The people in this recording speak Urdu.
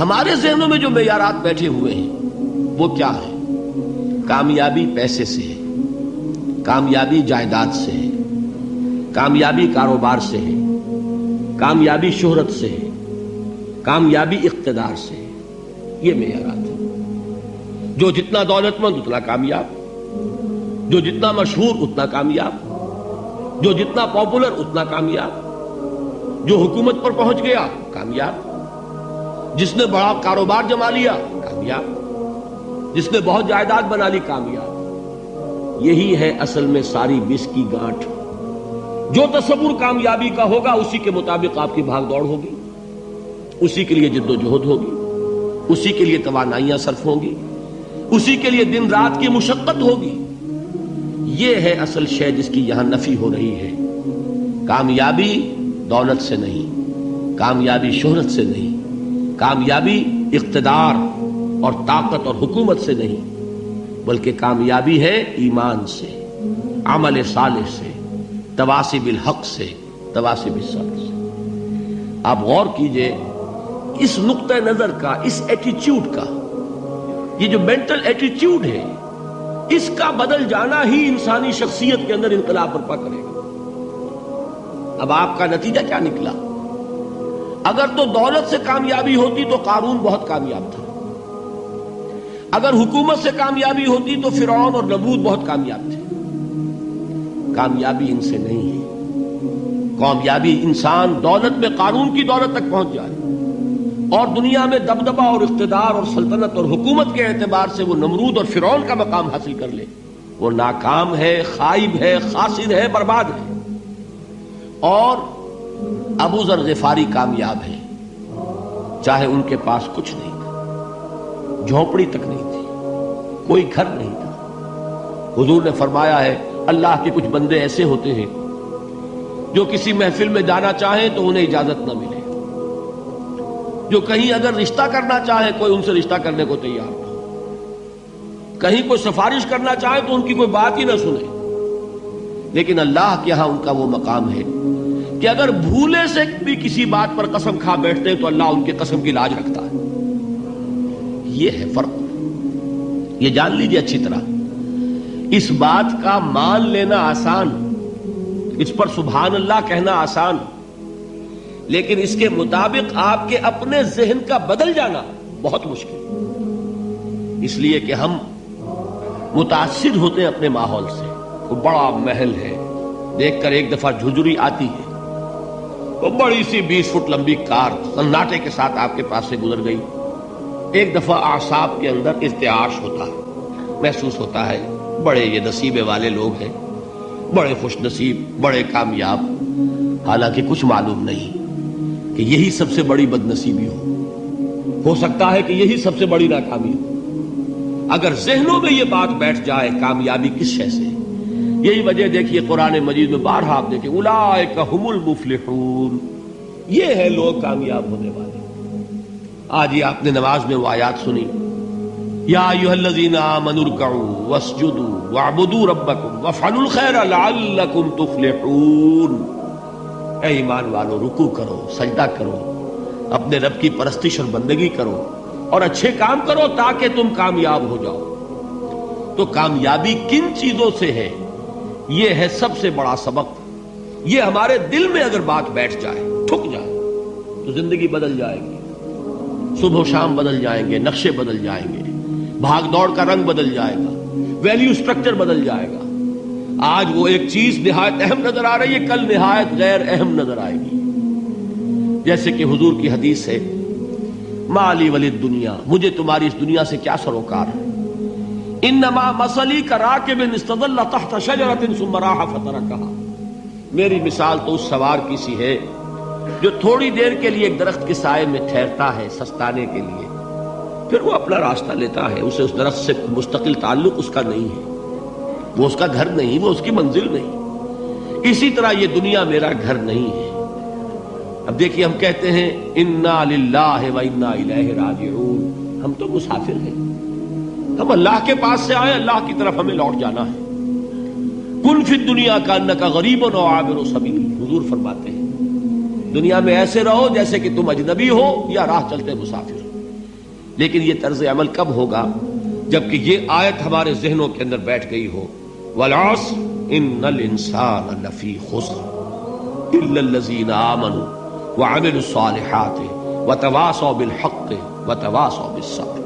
ہمارے ذہنوں میں جو معیارات بیٹھے ہوئے ہیں وہ کیا ہے؟ کامیابی پیسے سے ہے، کامیابی جائیداد سے ہے، کامیابی کاروبار سے ہے، کامیابی شہرت سے ہے، کامیابی اقتدار سے ہے. یہ معیارات ہیں. جو جتنا دولت مند اتنا کامیاب، جو جتنا مشہور اتنا کامیاب، جو جتنا پاپولر اتنا کامیاب، جو حکومت پر پہنچ گیا کامیاب، جس نے بڑا کاروبار جما لیا کامیاب، جس نے بہت جائیداد بنا لی کامیاب. یہی ہے اصل میں ساری بس کی گانٹھ. جو تصور کامیابی کا ہوگا اسی کے مطابق آپ کی بھاگ دوڑ ہوگی، اسی کے لیے جد و جہد ہوگی، اسی کے لیے توانائیاں صرف ہوں گی، اسی کے لیے دن رات کی مشقت ہوگی. یہ ہے اصل شے جس کی یہاں نفی ہو رہی ہے. کامیابی دولت سے نہیں، کامیابی شہرت سے نہیں، کامیابی اقتدار اور طاقت اور حکومت سے نہیں، بلکہ کامیابی ہے ایمان سے، عمل صالح سے، تواصی بالحق سے، تواصی بالصبر سے. آپ غور کیجئے اس نقطہ نظر کا، اس ایٹیچیوڈ کا، یہ جو مینٹل ایٹیچیوڈ ہے اس کا بدل جانا ہی انسانی شخصیت کے اندر انقلاب برپا کرے گا. اب آپ کا نتیجہ کیا نکلا؟ اگر تو دولت سے کامیابی ہوتی تو قارون بہت کامیاب تھا، اگر حکومت سے کامیابی ہوتی تو فرعون اور نمرود بہت کامیاب تھے. کامیابی ان سے نہیں ہے. کامیابی انسان دولت میں قارون کی دولت تک پہنچ جائے اور دنیا میں دبدبہ اور اقتدار اور سلطنت اور حکومت کے اعتبار سے وہ نمرود اور فرعون کا مقام حاصل کر لے، وہ ناکام ہے، خائب ہے، خاسر ہے، برباد ہے. اور ابو ذر غفاری کامیاب ہے، چاہے ان کے پاس کچھ نہیں تھا، جھونپڑی تک نہیں تھی، کوئی گھر نہیں تھا. حضور نے فرمایا ہے اللہ کے کچھ بندے ایسے ہوتے ہیں جو کسی محفل میں جانا چاہیں تو انہیں اجازت نہ ملے، جو کہیں اگر رشتہ کرنا چاہے کوئی ان سے رشتہ کرنے کو تیار نہ، کہیں کوئی سفارش کرنا چاہے تو ان کی کوئی بات ہی نہ سنے. لیکن اللہ کے ہاں ان کا وہ مقام ہے کہ اگر بھولے سے بھی کسی بات پر قسم کھا بیٹھتے ہیں تو اللہ ان کے قسم کی لاج رکھتا ہے. یہ ہے فرق. یہ جان لیجیے اچھی طرح. اس بات کا مان لینا آسان، اس پر سبحان اللہ کہنا آسان، لیکن اس کے مطابق آپ کے اپنے ذہن کا بدل جانا بہت مشکل. اس لیے کہ ہم متاثر ہوتے ہیں اپنے ماحول سے. وہ بڑا محل ہے، دیکھ کر ایک دفعہ جھجری آتی ہے، وہ بڑی سی 20 فٹ لمبی کار سناٹے کے ساتھ آپ کے پاس سے گزر گئی. ایک دفعہ اعصاب کے اندر ارتعاش ہوتا ہے، محسوس ہوتا ہے بڑے یہ نصیبے والے لوگ ہیں، بڑے خوش نصیب، بڑے کامیاب. حالانکہ کچھ معلوم نہیں کہ یہی سب سے بڑی بد نصیبی ہو سکتا ہے کہ یہی سب سے بڑی ناکامی ہو. اگر ذہنوں میں یہ بات بیٹھ جائے کامیابی کس شے سے. یہی وجہ دیکھیے قرآن مجید میں بارہا آپ دیکھیں اولئک هم المفلحون، یہ ہے لوگ کامیاب ہونے والے. آج یہ آپ نے نماز میں وہ آیات سنی، یا ایھا الذین آمنوا ارکعوا واسجدوا واعبدوا ربکم وافعلوا الخیر لعلکم تفلحون. اے ایمان والو، رکوع کرو، سجدہ کرو، اپنے رب کی پرستش اور بندگی کرو اور اچھے کام کرو تاکہ تم کامیاب ہو جاؤ. تو کامیابی کن چیزوں سے ہے؟ یہ ہے سب سے بڑا سبق. یہ ہمارے دل میں اگر بات بیٹھ جائے، ٹھک جائے، تو زندگی بدل جائے گی. صبح و شام بدل جائیں گے، نقشے بدل جائیں گے، بھاگ دوڑ کا رنگ بدل جائے گا، ویلیو سٹرکچر بدل جائے گا. آج وہ ایک چیز نہایت اہم نظر آ رہی ہے، کل نہایت غیر اہم نظر آئے گی. جیسے کہ حضور کی حدیث ہے، مالی ولی الدنیا، مجھے تمہاری اس دنیا سے کیا سروکار ہے. انما مثلی کراکب استظل تحت شجرۃ ثم راح فترکها، میری مثال تو اس سوار کی سی ہے جو تھوڑی دیر کے لیے ایک درخت کے سائے میں ٹھہرتا ہے سستانے کے لیے، پھر وہ اپنا راستہ لیتا ہے. اسے اس درخت سے مستقل تعلق اس کا نہیں ہے، وہ اس کا گھر نہیں، وہ اس کی منزل نہیں. اسی طرح یہ دنیا میرا گھر نہیں ہے. اب دیکھیے ہم کہتے ہیں انا للہ و انا الیہ راجعون، ہم تو مسافر ہیں، ہم اللہ کے پاس سے آئے، اللہ کی طرف ہمیں لوٹ جانا ہے. کن فی الدنیا کانک غریب و عابر سبیل، حضور فرماتے ہیں دنیا میں ایسے رہو جیسے کہ تم اجنبی ہو یا راہ چلتے مسافر. لیکن یہ طرز عمل کب ہوگا؟ جبکہ یہ آیت ہمارے ذہنوں کے اندر بیٹھ گئی ہو، والعصر ان الانسان لفی خسر الا الذین آمنوا وعملوا الصالحات وتواصوا بالحق وتواصوا بالصبر۔